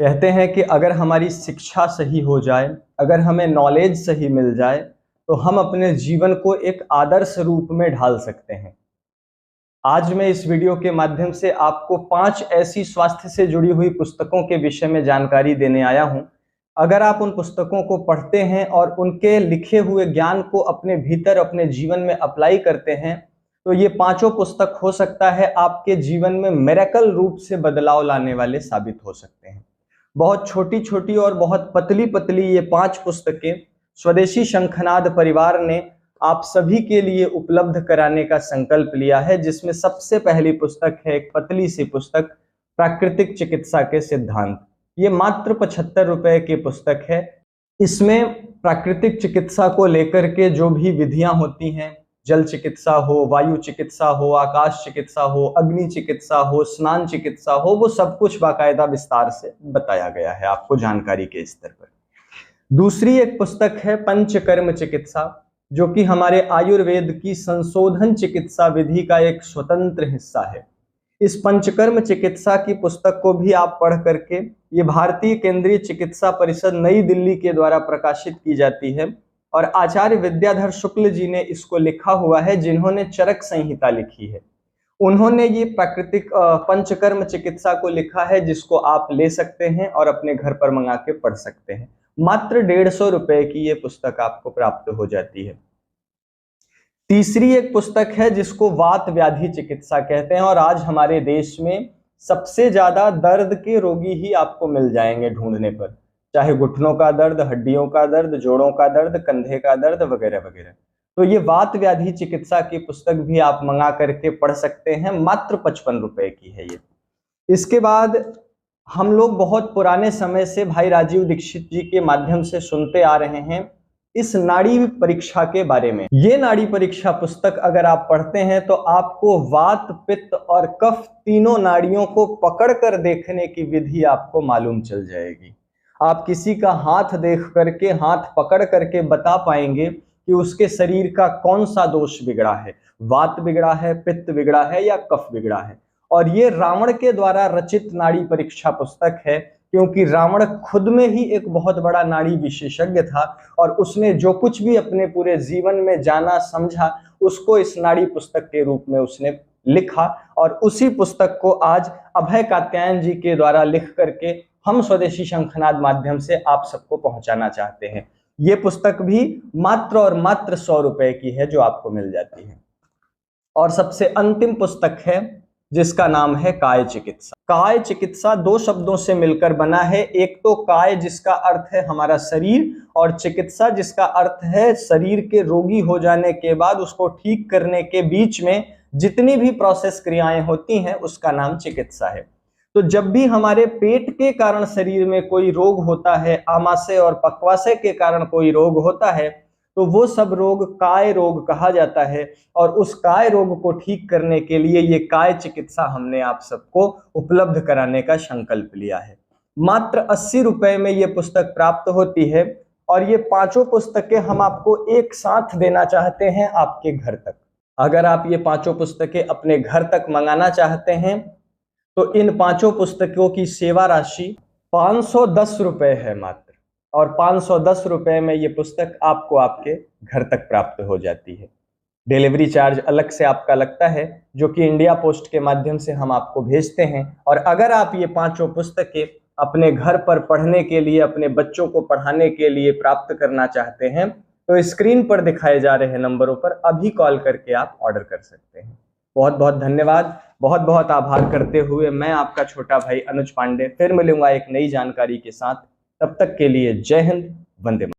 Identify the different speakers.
Speaker 1: कहते हैं कि अगर हमारी शिक्षा सही हो जाए, अगर हमें नॉलेज सही मिल जाए, तो हम अपने जीवन को एक आदर्श रूप में ढाल सकते हैं। आज मैं इस वीडियो के माध्यम से आपको 5 ऐसी स्वास्थ्य से जुड़ी हुई पुस्तकों के विषय में जानकारी देने आया हूं। अगर आप उन पुस्तकों को पढ़ते हैं और उनके लिखे हुए ज्ञान को अपने भीतर, अपने जीवन में अप्लाई करते हैं, तो ये पांचों पुस्तक हो सकता है आपके जीवन में मिरेकल रूप से बदलाव लाने वाले साबित हो सकते हैं। बहुत छोटी-छोटी और बहुत पतली-पतली ये 5 पुस्तकें स्वदेशी शंखनाद परिवार ने आप सभी के लिए उपलब्ध कराने का संकल्प लिया है, जिसमें सबसे पहली पुस्तक है एक पतली सी पुस्तक, प्राकृतिक चिकित्सा के सिद्धांत। ये मात्र 75 रुपए की पुस्तक है। इसमें प्राकृतिक चिकित्सा को लेकर के जो भी विधियां होती हैं, जल चिकित्सा हो, वायु चिकित्सा हो, आकाश चिकित्सा हो, अग्नि चिकित्सा हो, स्नान चिकित्सा हो, वो सब कुछ बाकायदा विस्तार से बताया गया है आपको जानकारी के स्तर पर। दूसरी एक पुस्तक है पंचकर्म चिकित्सा, जो कि हमारे आयुर्वेद की संशोधन चिकित्सा विधि का एक स्वतंत्र हिस्सा है। इस पंचकर्म चिकित्सा की पुस्तक को भी आप पढ़ करके, ये भारतीय केंद्रीय चिकित्सा परिषद नई दिल्ली के द्वारा प्रकाशित की जाती है और आचार्य विद्याधर शुक्ल जी ने इसको लिखा हुआ है, जिन्होंने चरक संहिता लिखी है। उन्होंने ये प्राकृतिक पंचकर्म चिकित्सा को लिखा है, जिसको आप ले सकते हैं और अपने घर पर मंगा के पढ़ सकते हैं। मात्र 150 रुपए की ये पुस्तक आपको प्राप्त हो जाती है। तीसरी एक पुस्तक है जिसको वात व्याधि चिकित्सा कहते हैं, और आज हमारे देश में सबसे ज्यादा दर्द के रोगी ही आपको मिल जाएंगे ढूंढने पर, चाहे घुटनों का दर्द, हड्डियों का दर्द, जोड़ों का दर्द, कंधे का दर्द वगैरह वगैरह। तो ये वात व्याधि चिकित्सा की पुस्तक भी आप मंगा करके पढ़ सकते हैं। मात्र 55 रुपए की है ये। इसके बाद हम लोग बहुत पुराने समय से भाई राजीव दीक्षित जी के माध्यम से सुनते आ रहे हैं इस नाड़ी परीक्षा के बारे में। ये नाड़ी परीक्षा पुस्तक अगर आप पढ़ते हैं तो आपको वात, पित्त और कफ तीनों नाड़ियों को पकड़कर देखने की विधि आपको मालूम चल जाएगी। आप किसी का हाथ देख करके, हाथ पकड़ करके बता पाएंगे कि उसके शरीर का कौन सा दोष बिगड़ा है, वात बिगड़ा है, पित्त बिगड़ा है या कफ बिगड़ा है। और ये रावण के द्वारा रचित नाड़ी परीक्षा पुस्तक है, क्योंकि रावण खुद में ही एक बहुत बड़ा नाड़ी विशेषज्ञ था और उसने जो कुछ भी अपने पूरे जीवन में जाना समझा, उसको इस नाड़ी पुस्तक के रूप में उसने लिखा। और उसी पुस्तक को आज अभय कात्यायन जी के द्वारा लिख करके हम स्वदेशी शंखनाद माध्यम से आप सबको पहुंचाना चाहते हैं। ये पुस्तक भी मात्र और मात्र 100 रुपए की है, जो आपको मिल जाती है। और सबसे अंतिम पुस्तक है जिसका नाम है काय चिकित्सा। काय चिकित्सा 2 शब्दों से मिलकर बना है। एक तो काय जिसका अर्थ है हमारा शरीर, और चिकित्सा जिसका अर्थ है शरीर के रोगी हो जाने के बाद उसको ठीक करने के बीच में जितनी भी प्रोसेस क्रियाएं होती हैं उसका नाम चिकित्सा है। तो जब भी हमारे पेट के कारण शरीर में कोई रोग होता है, आमाशय और पक्वाशय के कारण कोई रोग होता है, तो वो सब रोग काय रोग कहा जाता है। और उस काय रोग को ठीक करने के लिए ये काय चिकित्सा हमने आप सबको उपलब्ध कराने का संकल्प लिया है। मात्र 80 रुपए में ये पुस्तक प्राप्त होती है और ये पांचों पुस्तकें हम आपको एक साथ देना चाहते हैं आपके घर तक। अगर आप ये पांचों पुस्तकें अपने घर तक मंगाना चाहते हैं तो इन पांचों पुस्तकों की सेवा राशि 510 रुपए है मात्र, और 510 रुपए में ये पुस्तक आपको आपके घर तक प्राप्त हो जाती है। डिलीवरी चार्ज अलग से आपका लगता है, जो कि इंडिया पोस्ट के माध्यम से हम आपको भेजते हैं। और अगर आप ये पांचों पुस्तकें अपने घर पर पढ़ने के लिए, अपने बच्चों को पढ़ाने के लिए प्राप्त करना चाहते हैं, तो स्क्रीन पर दिखाए जा रहे नंबरों पर अभी कॉल करके आप ऑर्डर कर सकते हैं। बहुत बहुत धन्यवाद। बहुत बहुत आभार करते हुए मैं आपका छोटा भाई अनुज पांडे फिर मिलूंगा एक नई जानकारी के साथ। तब तक के लिए जय हिंद, वंदे मातरम।